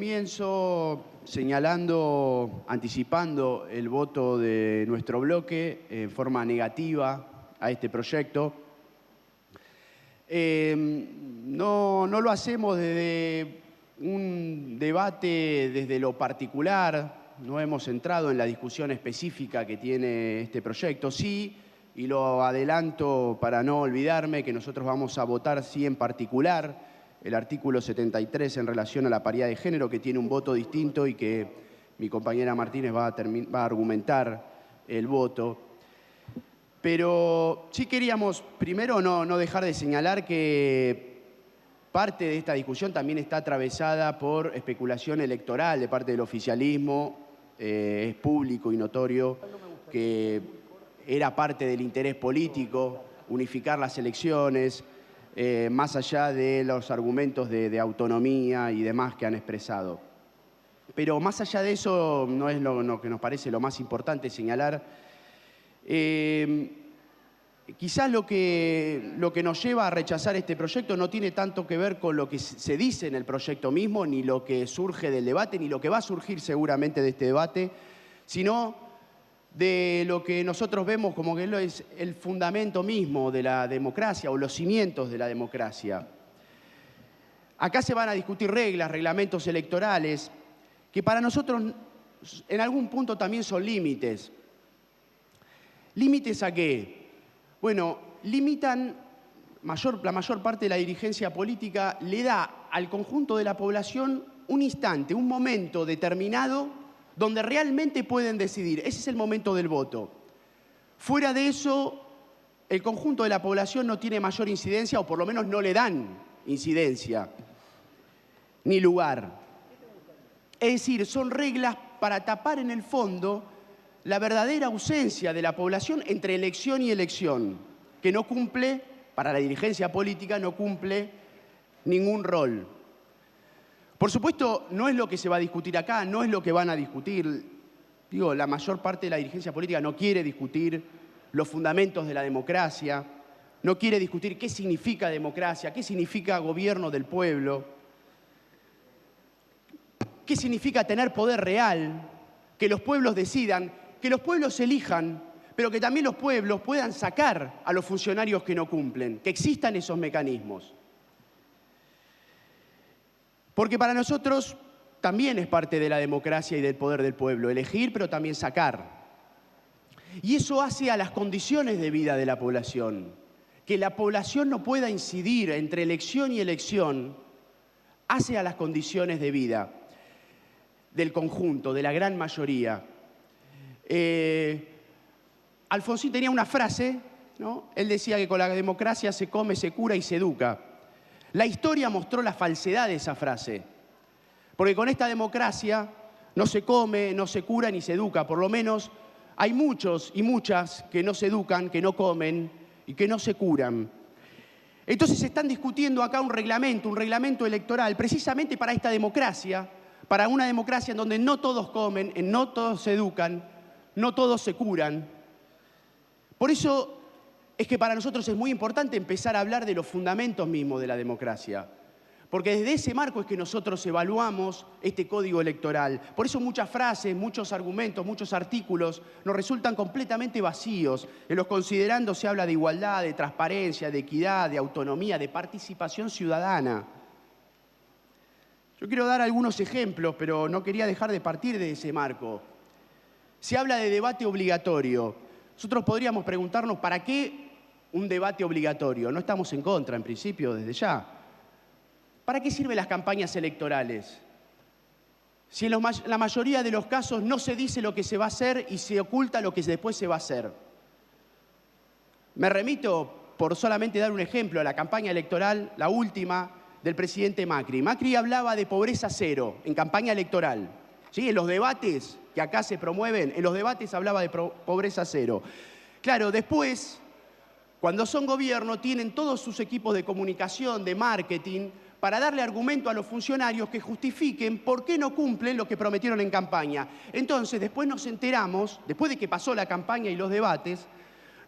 Comienzo señalando, anticipando el voto de nuestro bloque en forma negativa a este proyecto. No lo hacemos desde un debate desde lo particular, no hemos entrado en la discusión específica que tiene este proyecto. Sí, y lo adelanto para no olvidarme, que nosotros vamos a votar sí en particular el artículo 73 en relación a la paridad de género, que tiene un voto distinto y que mi compañera Martínez va a argumentar el voto. Pero sí queríamos, primero, no dejar de señalar que parte de esta discusión también está atravesada por especulación electoral de parte del oficialismo. Es público y notorio que era parte del interés político unificar las elecciones, más allá de los argumentos de autonomía y demás que han expresado. Pero más allá de eso, no es lo que nos parece lo más importante señalar. Quizás lo que nos lleva a rechazar este proyecto no tiene tanto que ver con lo que se dice en el proyecto mismo, ni lo que surge del debate, ni lo que va a surgir seguramente de este debate, sino de lo que nosotros vemos como que es el fundamento mismo de la democracia o los cimientos de la democracia. Acá se van a discutir reglas, reglamentos electorales, que para nosotros en algún punto también son límites. ¿Límites a qué? Bueno, limitan, la mayor parte de la dirigencia política le da al conjunto de la población un instante, un momento determinado donde realmente pueden decidir. Ese es el momento del voto. Fuera de eso, el conjunto de la población no tiene mayor incidencia, o por lo menos no le dan incidencia ni lugar. Es decir, son reglas para tapar en el fondo la verdadera ausencia de la población entre elección y elección, que no cumple, para la dirigencia política, no cumple ningún rol. Por supuesto, no es lo que se va a discutir acá, no es lo que van a discutir. Digo, la mayor parte de la dirigencia política no quiere discutir los fundamentos de la democracia, no quiere discutir qué significa democracia, qué significa gobierno del pueblo, qué significa tener poder real, que los pueblos decidan, que los pueblos elijan, pero que también los pueblos puedan sacar a los funcionarios que no cumplen, que existan esos mecanismos. Porque para nosotros también es parte de la democracia y del poder del pueblo, elegir, pero también sacar. Y eso hace a las condiciones de vida de la población. Que la población no pueda incidir entre elección y elección, hace a las condiciones de vida del conjunto, de la gran mayoría. Alfonsín tenía una frase, ¿no? Él decía que con la democracia se come, se cura y se educa. La historia mostró la falsedad de esa frase, porque con esta democracia no se come, no se cura ni se educa. Por lo menos hay muchos y muchas que no se educan, que no comen y que no se curan. Entonces se están discutiendo acá un reglamento electoral, precisamente para esta democracia, para una democracia en donde no todos comen, no todos se educan, no todos se curan. Por eso es que para nosotros es muy importante empezar a hablar de los fundamentos mismos de la democracia, porque desde ese marco es que nosotros evaluamos este código electoral. Por eso muchas frases, muchos argumentos, muchos artículos nos resultan completamente vacíos. En los considerandos se habla de igualdad, de transparencia, de equidad, de autonomía, de participación ciudadana. Yo quiero dar algunos ejemplos, pero no quería dejar de partir de ese marco. Se habla de debate obligatorio. Nosotros podríamos preguntarnos, ¿para qué un debate obligatorio? No estamos en contra, en principio, desde ya. ¿Para qué sirven las campañas electorales? Si en la mayoría de los casos no se dice lo que se va a hacer y se oculta lo que después se va a hacer. Me remito, por solamente dar un ejemplo, a la campaña electoral, la última, del presidente Macri. Macri hablaba de pobreza cero en campaña electoral. ¿Sí? En los debates que acá se promueven, en los debates hablaba de pobreza cero. Claro, después, cuando son gobierno, tienen todos sus equipos de comunicación, de marketing, para darle argumento a los funcionarios que justifiquen por qué no cumplen lo que prometieron en campaña. Entonces, después nos enteramos, después de que pasó la campaña y los debates,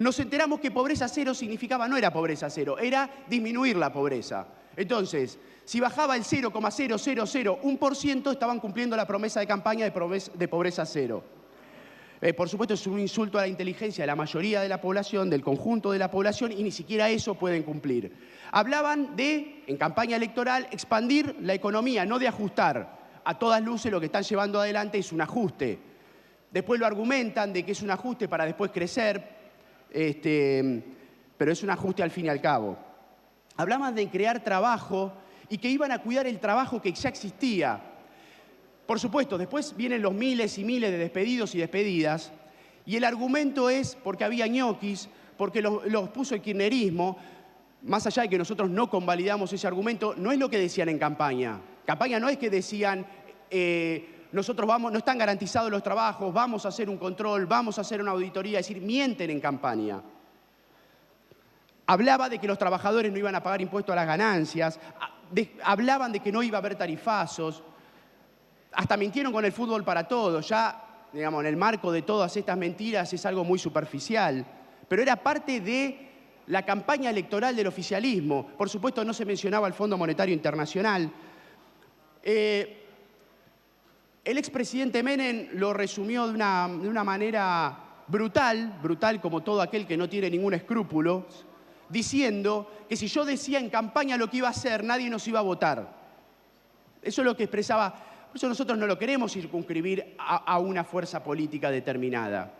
nos enteramos que pobreza cero significaba, no era pobreza cero, era disminuir la pobreza. Entonces, si bajaba el 0,0001%, estaban cumpliendo la promesa de campaña de pobreza cero. Por supuesto, es un insulto a la inteligencia de la mayoría de la población, del conjunto de la población, y ni siquiera eso pueden cumplir. Hablaban de, en campaña electoral, expandir la economía, no de ajustar. A todas luces lo que están llevando adelante es un ajuste. Después lo argumentan de que es un ajuste para después crecer, pero es un ajuste al fin y al cabo. Hablaban de crear trabajo y que iban a cuidar el trabajo que ya existía. Por supuesto, después vienen los miles y miles de despedidos y despedidas, y el argumento es porque había ñoquis, porque los puso el kirchnerismo. Más allá de que nosotros no convalidamos ese argumento, no es lo que decían en campaña. Campaña no es que decían, nosotros no están garantizados los trabajos, vamos a hacer un control, vamos a hacer una auditoría, es decir, mienten en campaña. Hablaba de que los trabajadores no iban a pagar impuestos a las ganancias, hablaban de que no iba a haber tarifazos, hasta mintieron con el fútbol para todos. Ya, digamos, en el marco de todas estas mentiras es algo muy superficial, pero era parte de la campaña electoral del oficialismo. Por supuesto, no se mencionaba el Fondo Monetario Internacional. El expresidente Menem lo resumió de una manera brutal como todo aquel que no tiene ningún escrúpulo, diciendo que si yo decía en campaña lo que iba a hacer, nadie nos iba a votar. Eso es lo que expresaba. Por eso nosotros no lo queremos circunscribir a una fuerza política determinada.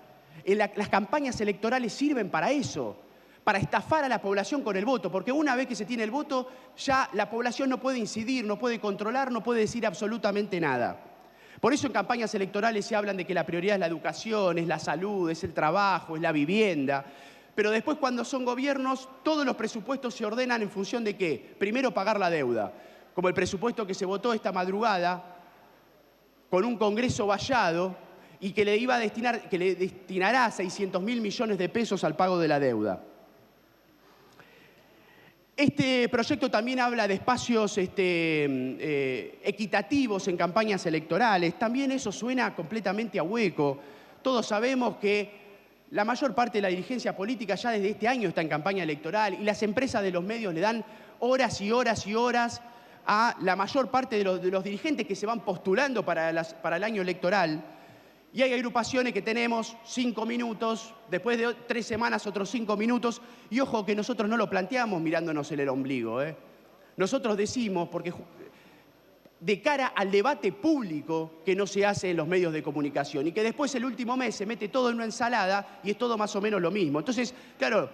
Las campañas electorales sirven para eso, para estafar a la población con el voto, porque una vez que se tiene el voto, ya la población no puede incidir, no puede controlar, no puede decir absolutamente nada. Por eso en campañas electorales se hablan de que la prioridad es la educación, es la salud, es el trabajo, es la vivienda. Pero después, cuando son gobiernos, todos los presupuestos se ordenan en función de ¿qué? Primero, pagar la deuda, como el presupuesto que se votó esta madrugada con un Congreso vallado y que le destinará 600.000 millones de pesos al pago de la deuda. Este proyecto también habla de espacios equitativos en campañas electorales. También eso suena completamente a hueco. Todos sabemos que la mayor parte de la dirigencia política ya desde este año está en campaña electoral y las empresas de los medios le dan horas y horas y horas a la mayor parte de los dirigentes que se van postulando para el año electoral. Y hay agrupaciones que tenemos 5 minutos, después de 3 semanas otros 5 minutos, y ojo que nosotros no lo planteamos mirándonos en el ombligo. Nosotros decimos, porque de cara al debate público que no se hace en los medios de comunicación, y que después el último mes se mete todo en una ensalada y es todo más o menos lo mismo. Entonces, claro,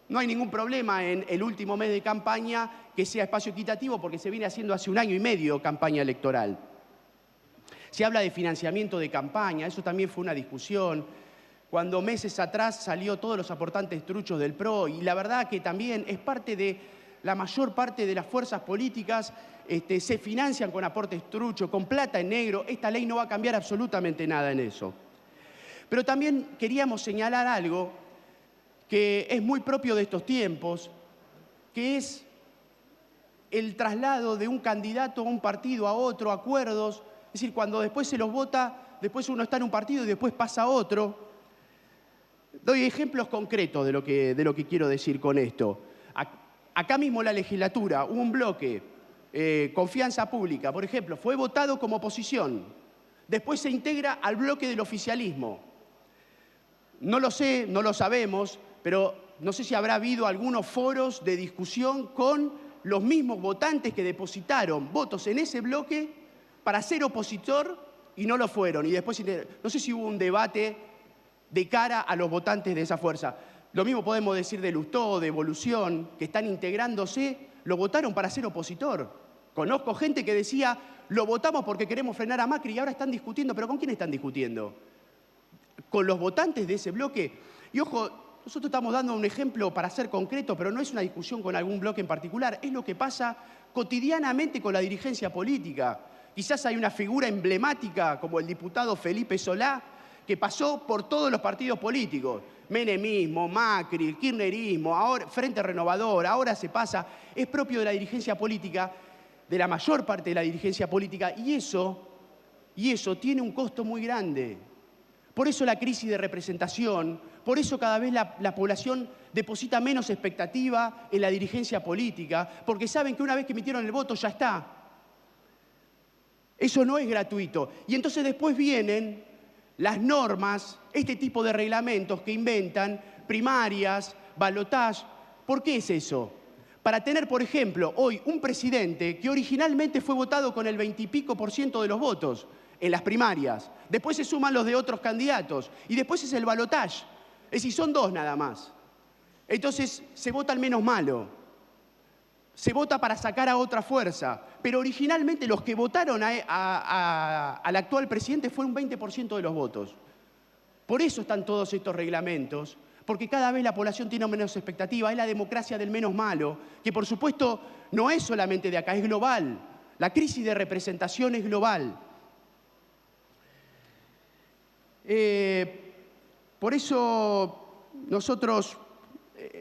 no hay ningún problema en el último mes de campaña que sea espacio equitativo porque se viene haciendo hace 1 año y medio campaña electoral. Se habla de financiamiento de campaña, eso también fue una discusión. Cuando meses atrás salió todos los aportantes truchos del PRO y la verdad que también es parte de la mayor parte de las fuerzas políticas se financian con aportes truchos, con plata en negro. Esta ley no va a cambiar absolutamente nada en eso. Pero también queríamos señalar algo que es muy propio de estos tiempos, que es el traslado de un candidato a un partido a otro, acuerdos. Es decir, cuando después se los vota, después uno está en un partido y después pasa a otro. Doy ejemplos concretos de lo que quiero decir con esto. Acá mismo en la legislatura hubo un bloque, Confianza Pública, por ejemplo, fue votado como oposición. Después se integra al bloque del oficialismo. No lo sé, no lo sabemos, pero no sé si habrá habido algunos foros de discusión con los mismos votantes que depositaron votos en ese bloque para ser opositor y no lo fueron. Y después, no sé si hubo un debate de cara a los votantes de esa fuerza. Lo mismo podemos decir de Lustó, de Evolución, que están integrándose, lo votaron para ser opositor. Conozco gente que decía, lo votamos porque queremos frenar a Macri y ahora están discutiendo. ¿Pero con quién están discutiendo? ¿Con los votantes de ese bloque? Y ojo, nosotros estamos dando un ejemplo para ser concreto, pero no es una discusión con algún bloque en particular. Es lo que pasa cotidianamente con la dirigencia política. Quizás hay una figura emblemática como el diputado Felipe Solá, que pasó por todos los partidos políticos. Menemismo, Macri, kirchnerismo, ahora Frente Renovador, ahora se pasa. Es propio de la dirigencia política, de la mayor parte de la dirigencia política, y eso tiene un costo muy grande. Por eso la crisis de representación, por eso cada vez la población deposita menos expectativa en la dirigencia política, porque saben que una vez que emitieron el voto ya está. Eso no es gratuito. Y entonces después vienen las normas, este tipo de reglamentos que inventan, primarias, balotaje. ¿Por qué es eso? Para tener, por ejemplo, hoy un presidente que originalmente fue votado con el 20 y pico % de los votos en las primarias. Después se suman los de otros candidatos y después es el balotaje. Es decir, son 2 nada más. Entonces se vota al menos malo. Se vota para sacar a otra fuerza. Pero originalmente los que votaron al actual presidente fue un 20% de los votos. Por eso están todos estos reglamentos, porque cada vez la población tiene menos expectativa. Es la democracia del menos malo, que por supuesto no es solamente de acá, es global. La crisis de representación es global. Por eso nosotros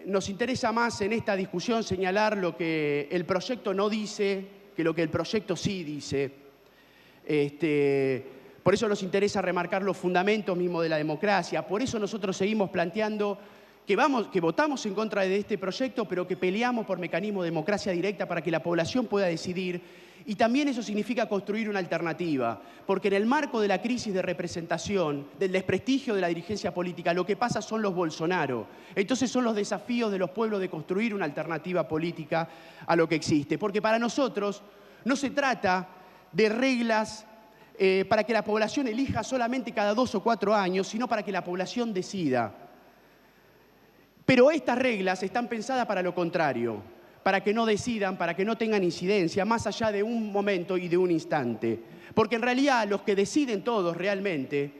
nos interesa más en esta discusión señalar lo que el proyecto no dice que lo que el proyecto sí dice. Por eso nos interesa remarcar los fundamentos mismos de la democracia. Por eso nosotros seguimos planteando que votamos en contra de este proyecto, pero que peleamos por mecanismos de democracia directa para que la población pueda decidir. Y también eso significa construir una alternativa, porque en el marco de la crisis de representación, del desprestigio de la dirigencia política, lo que pasa son los Bolsonaro. Entonces son los desafíos de los pueblos de construir una alternativa política a lo que existe. Porque para nosotros no se trata de reglas para que la población elija solamente cada 2 o 4 años, sino para que la población decida. Pero estas reglas están pensadas para lo contrario, para que no decidan, para que no tengan incidencia, más allá de un momento y de un instante. Porque en realidad los que deciden todos realmente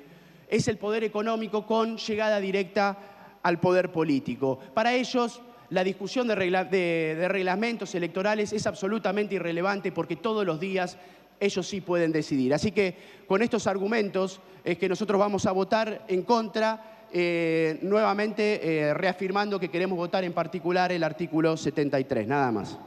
es el poder económico con llegada directa al poder político. Para ellos, la discusión de reglamentos electorales es absolutamente irrelevante porque todos los días ellos sí pueden decidir. Así que con estos argumentos es que nosotros vamos a votar en contra, nuevamente reafirmando que queremos votar en particular el artículo 73, nada más.